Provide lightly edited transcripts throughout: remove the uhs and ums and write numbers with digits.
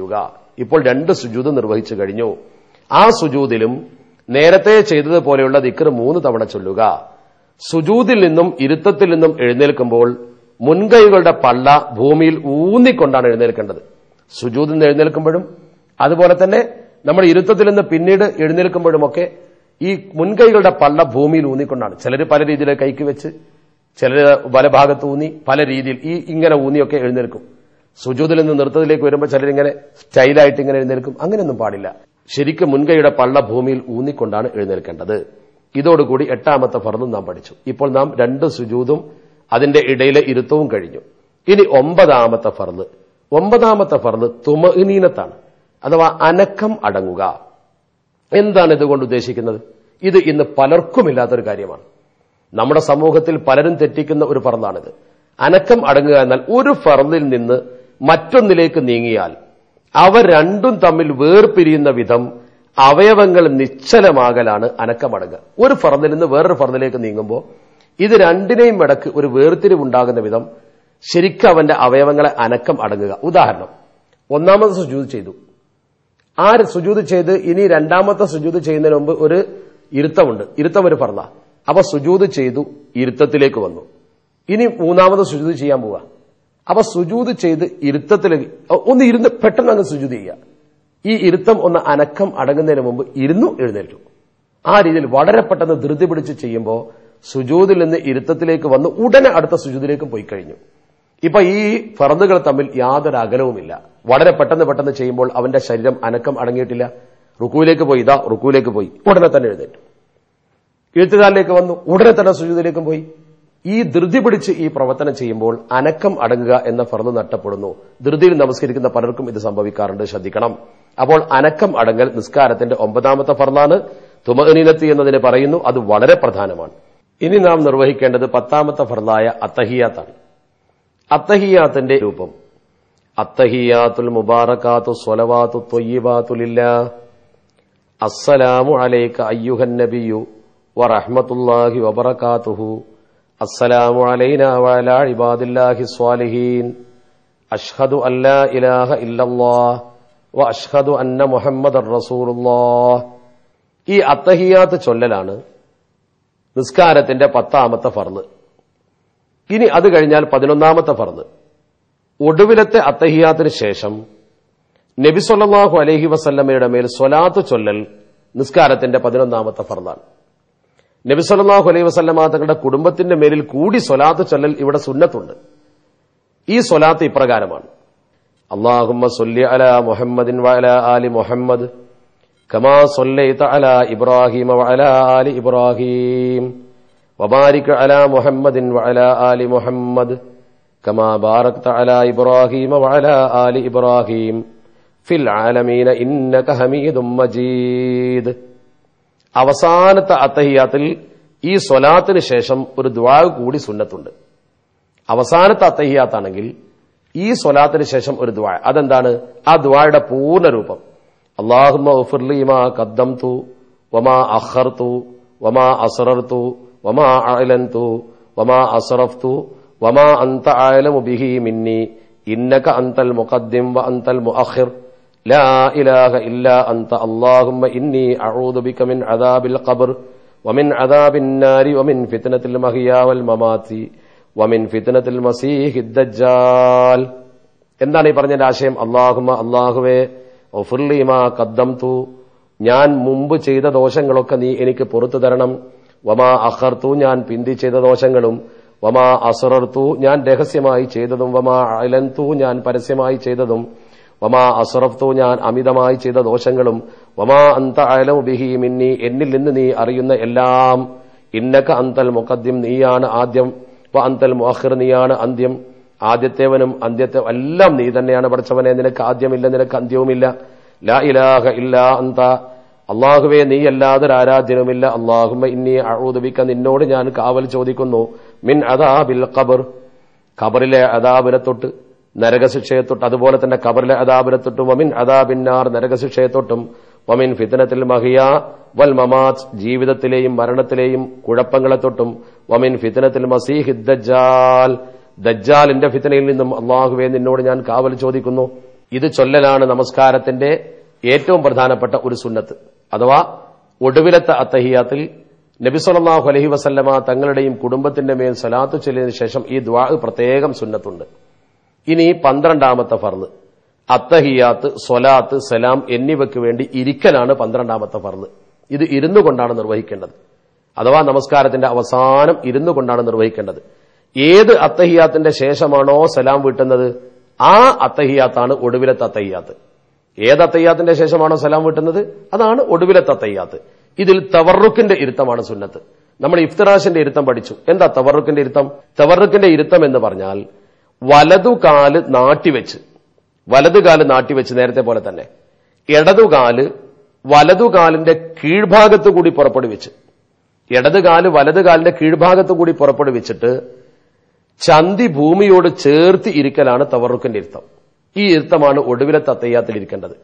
ചെയ്യുക. ഇപ്പോൾ 2 സുജൂദ് നിർവഹിച്ചു കഴിഞ്ഞു. ആ സുജൂദിലും നേരത്തെ ചെയ്തതുപോലെയുള്ള ദിക്ർ 3 തവണ ചൊല്ലുക. സുജൂദിൽ നിന്നും ഇരുത്തത്തിൽ നിന്നും എഴുന്നേൽക്കുമ്പോൾ മുൻകൈകളുടെ പള്ള ഭൂമിയിൽ ഊന്നിക്കൊണ്ടാണ് എഴുന്നേൽക്കേണ്ടത്. സുജൂദിൽ നിന്ന് എഴുന്നേൽക്കുമ്പോഴും അതുപോലെ തന്നെ നമ്മൾ ഇരുത്തത്തിൽ നിന്ന് പിന്നീട് എഴുന്നേൽക്കുമ്പോഴുമൊക്കെ ഈ മുൻകൈകളുടെ പള്ള ഭൂമിയിൽ ഊന്നിക്കൊണ്ടാണ്. ചിലർ പല രീതിയിൽ കൈക്ക് വെച്ച്, ചിലർ വലഭാഗത്ത് ഊന്നി, പല രീതിയിൽ ഇങ്ങനെ ഊന്നിയൊക്കെ എഴുന്നേൽക്കും. സുജൂദിൽ നിന്ന് നൃത്തത്തിലേക്ക് വരുമ്പോൾ ചിലരിങ്ങനെ സ്റ്റൈലായിട്ട് ഇങ്ങനെ എഴുന്നേൽക്കും. അങ്ങനെയൊന്നും പാടില്ല. ശരിക്കും മുൻകൈയുടെ പള്ള ഭൂമിയിൽ ഊന്നിക്കൊണ്ടാണ് എഴുന്നേൽക്കേണ്ടത്. ഇതോടുകൂടി 8ാമത്തെ ഫർളും നാം പഠിച്ചു. ഇപ്പോൾ നാം 2 സുജൂദും അതിന്റെ ഇടയിലെ ഇരുത്തവും കഴിഞ്ഞു. ഇനി 9ാമത്തെ ഫർള്. 9ാമത്തെ ഫർള് തുമഇനീനത്താണ്, അഥവാ അനക്കം അടങ്ങുക. എന്താണ് ഇതുകൊണ്ട് ഉദ്ദേശിക്കുന്നത്? ഇത് ഇന്ന് പലർക്കുമില്ലാത്തൊരു കാര്യമാണ്. നമ്മുടെ സമൂഹത്തിൽ പലരും തെറ്റിക്കുന്ന ഒരു ഫർളാണിത്. അനക്കം അടങ്ങുക എന്നാൽ ഒരു ഫർളിൽ നിന്ന് മറ്റൊന്നിലേക്ക് നീങ്ങിയാൽ അവ രണ്ടും തമ്മിൽ വേർപിരിയുന്ന വിധം അവയവങ്ങൾ നിശ്ചലമാകലാണ് അനക്കമടങ്ങുക. ഒരു ഫർളിൽ നിന്ന് വേറൊരു ഫർളിലേക്ക് നീങ്ങുമ്പോൾ ഇത് രണ്ടിനെയും ഇടക്ക് ഒരു വേർതിരിവുണ്ടാകുന്ന വിധം ശരിക്കും അവന്റെ അവയവങ്ങളെ അനക്കം അടങ്ങുക. ഉദാഹരണം, 1ാമത്തെ സുജൂദ് ചെയ്തു. ആ സുജൂദ് ചെയ്ത് ഇനി 2ാമത്തെ സുജൂദ് ചെയ്യുന്നതിന് മുമ്പ് ഒരു ഇരുത്തമുണ്ട്. ഇരുത്തം ഒരു ഫർളാ. അപ്പൊ സുജൂദ് ചെയ്തു, ഇരുത്തത്തിലേക്ക് വന്നു. ഇനി 3ാമത് സുജൂദ് ചെയ്യാൻ പോവുക. അപ്പൊ സുജൂദ് ചെയ്ത് ഇരുത്തത്തിലേക്ക് ഒന്ന് ഇരുന്ന് പെട്ടെന്ന് അങ്ങ് സുജൂദ് ചെയ്യുക. ഈ ഇരുത്തം ഒന്ന് അനക്കം അടങ്ങുന്നതിന് മുമ്പ് ഇരുന്നു എഴുന്നേറ്റു. ആ രീതിയിൽ വളരെ പെട്ടെന്ന് ധൃതി പിടിച്ച് ചെയ്യുമ്പോൾ സുജൂദിൽ നിന്ന് ഇരുത്തത്തിലേക്ക് വന്ന് ഉടനെ അടുത്ത സുജൂദിലേക്ക് പോയി കഴിഞ്ഞു. ഇപ്പൊ ഈ ഫർളുകൾ തമ്മിൽ യാതൊരു അകലവുമില്ല. വളരെ പെട്ടെന്ന് ചെയ്യുമ്പോൾ അവന്റെ ശരീരം അനക്കം അടങ്ങിയിട്ടില്ല. റുക്കൂയിലേക്ക് പോയി, റുക്കൂയിലേക്ക് പോയി, ഉടനെ തന്നെ എഴുന്നേറ്റു. എഴുത്തുകാലിലേക്ക് വന്നു, ഉടനെ തന്നെ സുജൂദിലേക്കും പോയി. ഈ ധൃതി പിടിച്ച് ഈ പ്രവർത്തനം ചെയ്യുമ്പോൾ അനക്കം അടങ്ങുക എന്ന ഫർള് നഷ്ടപ്പെടുന്നു. ധൃതിയിൽ നമസ്കരിക്കുന്ന പലർക്കും ഇത് സംഭവിക്കാറുണ്ട്, ശ്രദ്ധിക്കണം. അപ്പോൾ അനക്കം അടങ്ങൽ നിസ്കാരത്തിന്റെ 9ാമത്തെ ഫർളാണ്. തുമഇനീനത്ത് എന്നതിന് പറയുന്നു, അത് വളരെ പ്രധാനമാണ്. ഇനി നാം നിർവഹിക്കേണ്ടത് 10ാമത്തെ ഫർളായ അത്തഹിയാത്താണ്. അത്തഹിയാത്തിന്റെ രൂപം: അത്തഹിയാത്തുൽ മുബാറകാത്തു സ്വലവാത്തു ത്വയ്യിബാത്തു ലില്ലാഹ്. അസ്സലാമു അലൈക അയ്യുഹൻ നബിയ്യു വറഹ്മത്തുള്ളാഹി വബറകാതുഹു. അസ്സലാമു അലൈനാ വഅലാ ഇബാദില്ലാഹി സ്വാലിഹീൻ. അഷ്ഹദു അല്ലാ ഇലാഹ ഇല്ലല്ലാഹ് വ അഷ്ഹദു അന്ന മുഹമ്മദർ റസൂലുള്ളാഹ്. ഈ അത്തഹിയാത്ത് ചൊല്ലലാണ് നിസ്കാരത്തിന്റെ 10ാമത്തെ ഫർള്. ഇനി അത് കഴിഞ്ഞാൽ 11ാമത്തെ ഫർള്. ഒടുവിലത്തെ അത്തഹിയാത്തിന് ശേഷം നബി സല്ലല്ലാഹു അലൈഹി വസല്ലമയുടെ മേൽ സ്വലാത്ത് ചൊല്ലൽ നിസ്കാരത്തിന്റെ 11ാമത്തെ ഫർളാണ്. നബി സല്ലല്ലാഹു അലൈഹി വസല്ലമ തങ്ങളുടെ കുടുംബത്തിന്റെ മേലിൽ കൂടി സ്വലാത്ത് ചൊല്ലൽ ഇവിടെ സുന്നത്തുണ്ട്. ഈ സ്വലാത്ത് ഇപ്രകാരമാണ്: അല്ലാഹുമ്മ സ്വല്ലി അലാ മുഹമ്മദിൻ വഅലാ ആലി മുഹമ്മദ് കമാ സ്വല്ലൈത അലാ ഇബ്രാഹീമ വഅലാ ആലി ഇബ്രാഹീം വബാരിക് അലാ മുഹമ്മദിൻ വഅലാ ആലി മുഹമ്മദ് കമാ ബാറക്ത അലാ ഇബ്രാഹീമ വഅലാ ആലി ഇബ്രാഹീം ഫിൽ ആലമീന ഇന്നക ഹമീദും മജീദ്. അവസാനത്തെ അത്തഹിയാത്തിൽ ഈ സ്വലാത്തിന് ശേഷം ഒരു ദുആ കൂടി സുന്നത്തുണ്ട്. അവസാനത്തെ അത്തഹിയാത്താണെങ്കിൽ ഈ സ്വലാത്തിന് ശേഷം ഒരു ദുആ. അതെന്താണ്? ആ ദുആയുടെ പൂർണ്ണ രൂപം: അല്ലാഹുമ്മ ഉഗ്ഫിർലി മാ ഖദ്ദംതു വമാ അഖർതു വമാ അസ്റർതു വമാ അഅലൻതു വമാ അസ്റഫ്തു വമാ അൻത അഅലമു ബിഹി മിന്നി ഇന്നക അൻതൽ മുഖദ്ദിം വ അൻതൽ മുഅഖിർ ലാ ഇലാഹ ഇല്ലാ അൻത അല്ലാഹുമ്മ ഇന്നി അഊദു ബിക മിൻ അദാബിൽ ഖബ്ർ വമിൻ അദാബിൻ നാരി വമിൻ ഫിത്നത്തിൽ മഹിയാ വൽ മമാതി വമിൻ ഫിത്നത്തിൽ മസീഹിദ് ദജ്ജാൽ. എന്താണ് ഈ പറഞ്ഞതിന്റെ ആശയം? അല്ലാഹുമ്മ, അല്ലാഹുവേ, ഉഗ്ഫിർലി മാ ഖദ്ദംതു, ഞാൻ മുമ്പ് ചെയ്ത ദോഷങ്ങളൊക്കെ നീ എനിക്ക് പുറത്തു തരണം. വമാ അഖർതു, ഞാൻ പിന്തി ചെയ്ത ദോഷങ്ങളും. വമാ അസ്റർതു, ഞാൻ രഹസ്യമായി ചെയ്തതും. വമാ അഅലൻതു, ഞാൻ പരസ്യമായി ചെയ്തതും. വമാ അസ്റഫ്തു, ഞാൻ അമിതമായി ചെയ്ത ദോഷങ്ങളും. വമാ അൻത അഅലമു ബിഹി മിന്നി, എന്നിൽ നിന്ന് നീ അറിയുന്ന എല്ലാം. ഇന്നക അൻതൽ മുഖദ്ദിം, നീയാണ് ആദ്യം. വ അൻതൽ മുഅഖിർ, നീയാണ് അന്ത്യം. ആദ്യത്തേവനും അന്ത്യത്തെ എല്ലാം നീ തന്നെയാണ് പഠിച്ചവനെ. നിനക്ക് ആദ്യമില്ല, നിനക്ക് അന്ത്യവുമില്ല. ലാ ഇലാഹ ഇല്ലാ അൻത, അല്ലാഹുവേ, നീ അല്ലാതെ ആരാധ്യനുമില്ല. അല്ലാഹുമ്മ ഇന്നി അഊദു ബിക, നിന്നോട് ഞാൻ കാവൽ ചോദിക്കുന്നു. മിൻ അദാബിൽ ഖബ്ർ, ഖബറിലെ അദാബിനെ തൊട്ട്, നരകശിക്ഷയെ തൊട്ട്. അതുപോലെ തന്നെ ഖബറിലെ അദാബിനെ തൊട്ടും. വമിൻ അദാബിന്നാർ, നരകശിക്ഷയെ തൊട്ടും. വമിൻ ഫിത്നത്തിൽ മഹിയാ വൽ മമാത്, ജീവിതത്തിലെയും മരണത്തിലെയും കുഴപ്പങ്ങളെ തൊട്ടും. വമിൻ ഫിത്നത്തിൽ മസീഹിദ് ദജ്ജാൽ, ദജ്ജാലിന്റെ ഫിത്നയിൽ നിന്നും അല്ലാഹുവേ നിന്നോട് ഞാൻ കാവൽ ചോദിക്കുന്നു. ഇത് ചൊല്ലലാണ് നമസ്കാരത്തിന്റെ ഏറ്റവും പ്രധാനപ്പെട്ട ഒരു സുന്നത്ത്. അഥവാ ഒടുവിലത്തെ അത്തഹിയാത്തിൽ നബി സല്ലല്ലാഹു അലൈഹി വസല്ലമ തങ്ങളുടെയും കുടുംബത്തിന്റെ മേൽ സ്വലാത്ത് ചൊല്ലിയതിനു ശേഷം ഈ ദുആ പ്രത്യേകം സുന്നത്തുണ്ട്. ഇനി 12ാമത്തെ ഫർള് അത്തഹിയാത്ത്, സ്വലാത്ത്, സലാം എന്നിവയ്ക്ക് വേണ്ടി ഇരിക്കലാണ് 12ാമത്തെ ഫർള്. ഇത് ഇരുന്നു കൊണ്ടാണ് നിർവഹിക്കേണ്ടത്. അഥവാ നമസ്കാരത്തിന്റെ അവസാനം ഇരുന്നു കൊണ്ടാണ് നിർവഹിക്കേണ്ടത്. ഏത് അത്തഹിയാത്തിന്റെ ശേഷമാണോ സലാം വീട്ടുന്നത് ആ അത്തഹിയാത്താണ് ഒടുവിലത്തെ അത്തഹിയാത്ത്. ഏത് അത്തഹിയാത്തിന്റെ ശേഷമാണോ സലാം വീട്ടുന്നത് അതാണ് ഒടുവിലത്തെ അത്തഹിയാത്ത്. ഇതിൽ തവറുക്കിന്റെ ഇരുത്തമാണ് സുന്നത്ത്. നമ്മൾ ഇഫ്തിറാഷിന്റെ ഇരുത്തം പഠിച്ചു. എന്താ തവറുക്കിന്റെ ഇരുത്തം? തവറുക്കിന്റെ ഇരുത്തം എന്ന് പറഞ്ഞാൽ വലതുകാല് നാട്ടിവെച്ച് നേരത്തെ പോലെ തന്നെ ഇടതുകാല് വലതുകാലിന്റെ കീഴ്ഭാഗത്തു കൂടി പുറപ്പെടുവിച്ച്, ഇടതുകാല് വലതുകാലിന്റെ കീഴ്ഭാഗത്തു കൂടി പുറപ്പെടുവിച്ചിട്ട് ചന്തി ഭൂമിയോട് ചേർത്ത് ഇരിക്കലാണ് തവറുക്കിന്റെ ഇരുത്തം. ഈ ഇരുത്തമാണ് ഒടുവിലത്തെ അത്തഹിയാത്തിൽ ഇരിക്കേണ്ടത്.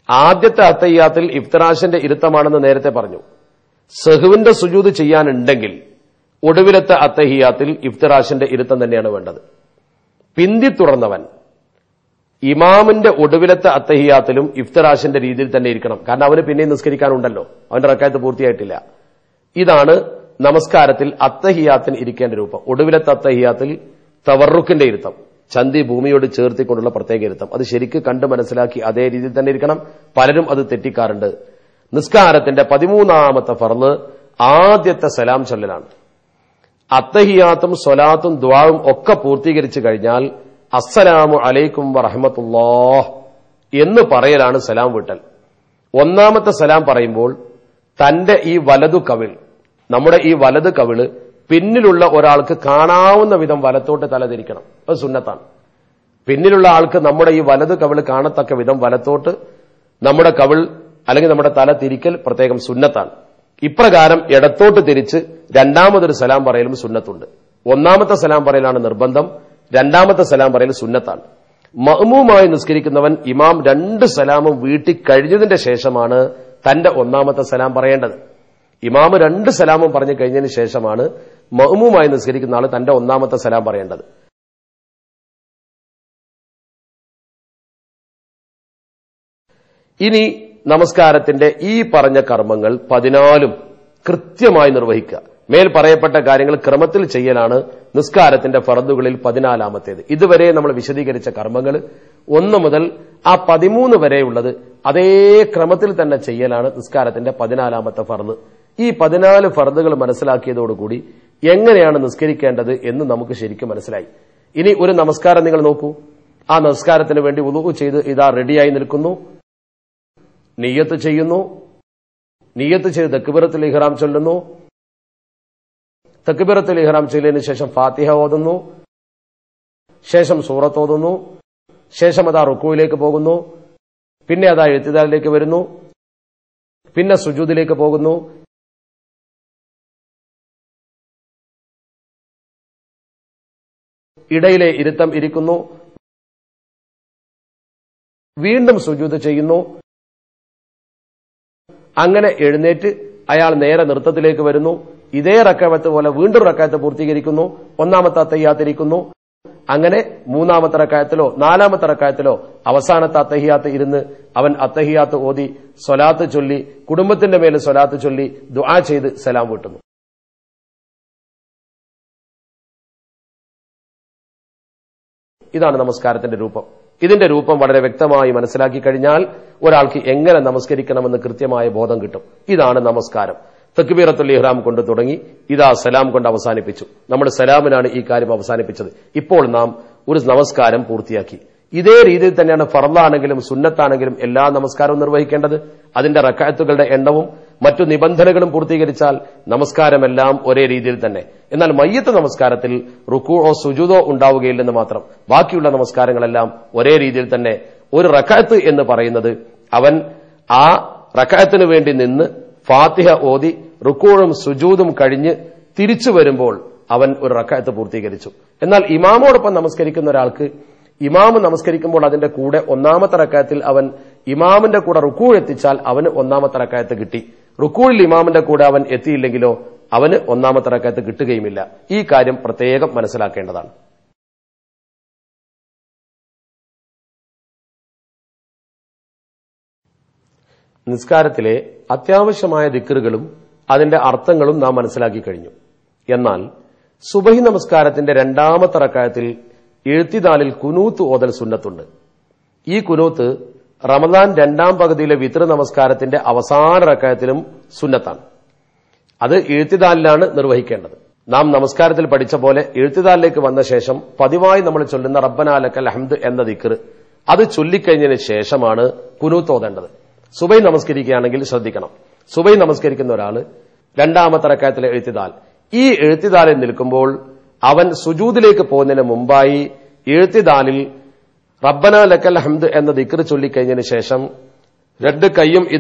ആദ്യത്തെ അത്തഹിയാത്തിൽ ഇഫ്തിറാഷിന്റെ ഇരുത്തമാണെന്ന് നേരത്തെ പറഞ്ഞു. സഹുവിന്റെ സുജൂദ് ചെയ്യാനുണ്ടെങ്കിൽ ഒടുവിലത്തെ അത്തഹിയാത്തിൽ ഇഫ്തിറാഷിന്റെ ഇരുത്തം തന്നെയാണ് വേണ്ടത്. പിന്തി തുറന്നവൻ ഇമാമിന്റെ ഒടുവിലത്തെ അത്തഹിയാത്തിലും ഇഫ്തിറാഷിന്റെ രീതിയിൽ തന്നെ ഇരിക്കണം. കാരണം അവന് പിന്നെയും നിസ്കരിക്കാനുണ്ടല്ലോ, അവന്റെ റക്അത്ത് പൂർത്തിയായിട്ടില്ല. ഇതാണ് നമസ്കാരത്തിൽ അത്തഹിയാത്തിന് ഇരിക്കേണ്ട രൂപം. ഒടുവിലത്തെ അത്തഹിയാത്തിൽ തവറുക്കിന്റെ ഇരുത്തം, ചന്തി ഭൂമിയോട് ചേർത്തിക്കൊണ്ടുള്ള പ്രത്യേക ഇരുത്തം. അത് ശരിക്ക് കണ്ട് മനസ്സിലാക്കി അതേ രീതിയിൽ തന്നെ ഇരിക്കണം. പലരും അത് തെറ്റിക്കാറുണ്ട്. നിസ്കാരത്തിന്റെ 13ാമത്തെ ഫർള് ആദ്യത്തെ സലാം ചൊല്ലലാണ്. അത്തഹിയാത്തും സ്വലാത്തും ദുആവും ഒക്കെ പൂർത്തീകരിച്ചു കഴിഞ്ഞാൽ അസ്സലാമു അലൈക്കും വറഹ്മത്തുള്ളാഹ് എന്ന് പറയലാണ് സലാം വീട്ടൽ. ഒന്നാമത്തെ സലാം പറയുമ്പോൾ തന്റെ ഈ വലതു കവിൾ, നമ്മുടെ ഈ വലത് കവിള് പിന്നിലുള്ള ഒരാൾക്ക് കാണാവുന്ന വിധം വലത്തോട്ട് തലതിരിക്കണം. അത് സുന്നത്താണ്. പിന്നിലുള്ള ആൾക്ക് നമ്മുടെ ഈ വലത് കവിള് കാണത്തക്ക വിധം വലത്തോട്ട് നമ്മുടെ കവിൾ അല്ലെങ്കിൽ നമ്മുടെ തല തിരിക്കൽ പ്രത്യേകം സുന്നത്താണ്. ഇപ്രകാരം ഇടത്തോട്ട് തിരിച്ച് രണ്ടാമതൊരു സലാം പറയലും സുന്നത്തുണ്ട്. ഒന്നാമത്തെ സലാം പറയലാണ് നിർബന്ധം, രണ്ടാമത്തെ സലാം പറയൽ സുന്നത്താണ്. മഅ്മൂമായി നിസ്കരിക്കുന്നവൻ ഇമാം 2 സലാമും വീട്ടി കഴിഞ്ഞതിന്റെ ശേഷമാണ് തന്റെ ഒന്നാമത്തെ സലാം പറയേണ്ടത്. ഇമാം 2 സലാമും പറഞ്ഞു കഴിഞ്ഞതിന് ശേഷമാണ് മഅ്മൂമായി നിസ്കരിക്കുന്ന ആൾ തന്റെ ഒന്നാമത്തെ സലാം പറയേണ്ടത്. ഇനി നമസ്കാരത്തിന്റെ ഈ പറഞ്ഞ കർമ്മങ്ങൾ 14ഉം കൃത്യമായി നിർവഹിക്കുക. മേൽ പറയപ്പെട്ട കാര്യങ്ങൾ ക്രമത്തിൽ ചെയ്യലാണ് നിസ്കാരത്തിന്റെ ഫർദുകളിൽ 14ാമത്തേത്. ഇതുവരെ നമ്മൾ വിശദീകരിച്ച കർമ്മങ്ങൾ 1 മുതൽ ആ 13 വരെയുള്ളത് അതേ ക്രമത്തിൽ തന്നെ ചെയ്യലാണ് നിസ്കാരത്തിന്റെ 14ാമത്തെ ഫർദ്. ഈ 14 ഫർദുകൾ മനസ്സിലാക്കിയതോടുകൂടി എങ്ങനെയാണ് നിസ്കരിക്കേണ്ടത് എന്ന് നമുക്ക് ശരിക്കും മനസ്സിലായി. ഇനി ഒരു നമസ്കാരം നിങ്ങൾ നോക്കൂ. ആ നമസ്കാരത്തിന് വേണ്ടി വുളൂ ചെയ്ത് ഇതാ റെഡിയായി നിൽക്കുന്നു, നിയ്യത്ത് ചെയ്യുന്നു, നിയ്യത്ത് ചെയ്ത് തക്ബീറത്തുൽ ഇഹ്റാം ചൊല്ലുന്നു, തക്ബീറത്തുൽ ഇഹ്റാം ചൊല്ലിയതിനു ശേഷം ഫാത്തിഹ ഓതുന്നു, ശേഷം സൂറത്ത് ഓതുന്നു, ശേഷം അതാ റുക്കൂയിലേക്ക് പോകുന്നു, പിന്നെ അതാ ഇഅ്തിദാലിലേക്ക് വരുന്നു, പിന്നെ സുജൂദിലേക്ക് പോകുന്നു, ഇടയിലെ ഇരുത്തം ഇരിക്കുന്നു, വീണ്ടും സുജൂദ് ചെയ്യുന്നു. അങ്ങനെ എഴുന്നേറ്റ് അയാൾ നേരെ നൃത്തത്തിലേക്ക് വരുന്നു. ഇതേ റക്അത്ത് പോലെ വീണ്ടും റക്അത്ത് പൂർത്തീകരിക്കുന്നു, ഒന്നാമത്തെ അത്തഹിയാത്തിരിക്കുന്നു. അങ്ങനെ 3ാമത്തെ റക്അത്തിലോ 4ാമത്തെ റക്അത്തിലോ അവസാനത്തെ അത്തഹിയാത്ത് ഇരുന്ന് അവൻ അത്തഹിയാത്ത് ഓതി സ്വലാത്ത് ചൊല്ലി കുടുംബത്തിന്റെ മേൽ സ്വലാത്ത് ചൊല്ലി ദുആ ചെയ്ത് സലാം വീട്ടുന്നു. ഇതാണ് നമസ്കാരത്തിന്റെ രൂപം. ഇതിന്റെ രൂപം വളരെ വ്യക്തമായി മനസ്സിലാക്കി കഴിഞ്ഞാൽ ഒരാൾക്ക് എങ്ങനെ നമസ്കരിക്കണമെന്ന് കൃത്യമായ ബോധം കിട്ടും. ഇതാണ് നമസ്കാരം. തക്ബീറത്തുൽ ഇഹ്റാം കൊണ്ട് തുടങ്ങി ഇതാ സലാം കൊണ്ട് അവസാനിപ്പിച്ചു. നമ്മുടെ സലാമിനാണ് ഈ കാര്യം അവസാനിപ്പിച്ചത്. ഇപ്പോൾ നാം ഒരു നമസ്കാരം പൂർത്തിയാക്കി. ഇതേ രീതിയിൽ തന്നെയാണ് ഫർളാണെങ്കിലും സുന്നത്താണെങ്കിലും എല്ലാ നമസ്കാരവും നിർവഹിക്കേണ്ടത്. അതിന്റെ റക്അത്തുകളുടെ എണ്ണവും മറ്റു നിബന്ധനകളും പൂർത്തീകരിച്ചാൽ നമസ്കാരമെല്ലാം ഒരേ രീതിയിൽ തന്നെ. എന്നാൽ മയ്യത്ത് നമസ്കാരത്തിൽ റുക്കൂഅോ സുജൂദോ ഉണ്ടാവുകയില്ലെന്ന് മാത്രം. ബാക്കിയുള്ള നമസ്കാരങ്ങളെല്ലാം ഒരേ രീതിയിൽ തന്നെ. ഒരു റക്അത്ത് എന്ന് പറയുന്നത് അവൻ ആ റക്അത്തിന് വേണ്ടി നിന്ന് ഫാത്തിഹ ഓതി റുക്കൂഉം സുജൂദും കഴിഞ്ഞ് തിരിച്ചു വരുമ്പോൾ അവൻ ഒരു റക്അത്ത് പൂർത്തീകരിച്ചു. എന്നാൽ ഇമാമോടൊപ്പം നമസ്കരിക്കുന്ന ഒരാൾക്ക് ഇമാമ് നമസ്കരിക്കുമ്പോൾ അതിന്റെ കൂടെ 1ാമത്തെ റക്അത്തിൽ അവൻ ഇമാമിന്റെ കൂടെ റുക്കൂ എത്തിച്ചാൽ അവന് 1ാമത്തെ റക്അത്ത് കിട്ടി. റുക്കൂയിൽ ഇമാമിന്റെ കൂടെ അവൻ എത്തിയില്ലെങ്കിലോ അവന് 1ാമത്തെ റക്അത്ത് കിട്ടുകയുമില്ല. ഈ കാര്യം പ്രത്യേകം മനസ്സിലാക്കേണ്ടതാണ്. നിസ്കാരത്തിലെ അത്യാവശ്യമായ ദിക്റുകളും അതിന്റെ അർത്ഥങ്ങളും നാം മനസ്സിലാക്കി കഴിഞ്ഞു. എന്നാൽ സുബഹി നമസ്കാരത്തിന്റെ രണ്ടാമത്തെ റക്അത്തിൽ ഇഴ്തിദാലിൽ കുനൂത്ത് ഓതൽ സുന്നത്തുണ്ട്. ഈ കുനൂത്ത് റമദാൻ രണ്ടാം പകുതിയിലെ വിത്ർ നമസ്കാരത്തിന്റെ അവസാന റക്അത്തിലും സുന്നത്താണ്. അത് ഇഴ്തിദാലിലാണ് നിർവഹിക്കേണ്ടത്. നാം നമസ്കാരത്തിൽ പഠിച്ച പോലെ ഇഴ്തിദാലിലേക്ക് വന്ന ശേഷം പതിവായി നമ്മൾ ചൊല്ലുന്ന റബ്ബനാ ലക്കൽ ഹംദ് എന്ന ദിക്ർ അത് ചൊല്ലിക്കഴിഞ്ഞതിന് ശേഷമാണ് കുനൂത്ത് ഓതേണ്ടത്. സുബൈ നമസ്കരിക്കുകയാണെങ്കിൽ ശ്രദ്ധിക്കണം. സുബൈ നമസ്കരിക്കുന്ന ഒരാള് രണ്ടാമത്തെ റക്അത്തിലെ ഇഴ്തിദാൽ, ഈ ഇഴ്തിദാലിൽ നിൽക്കുമ്പോൾ അവൻ സുജൂദിലേക്ക് പോകുന്നതിന് മുമ്പായി ഇഴ്തിദാലിൽ റബ്ബനാ ലക്കൽ ഹംദ് എന്ന ദിക്ർ ചൊല്ലിക്കഴിഞ്ഞതിന് ശേഷം രണ്ട് കൈയും ഇത്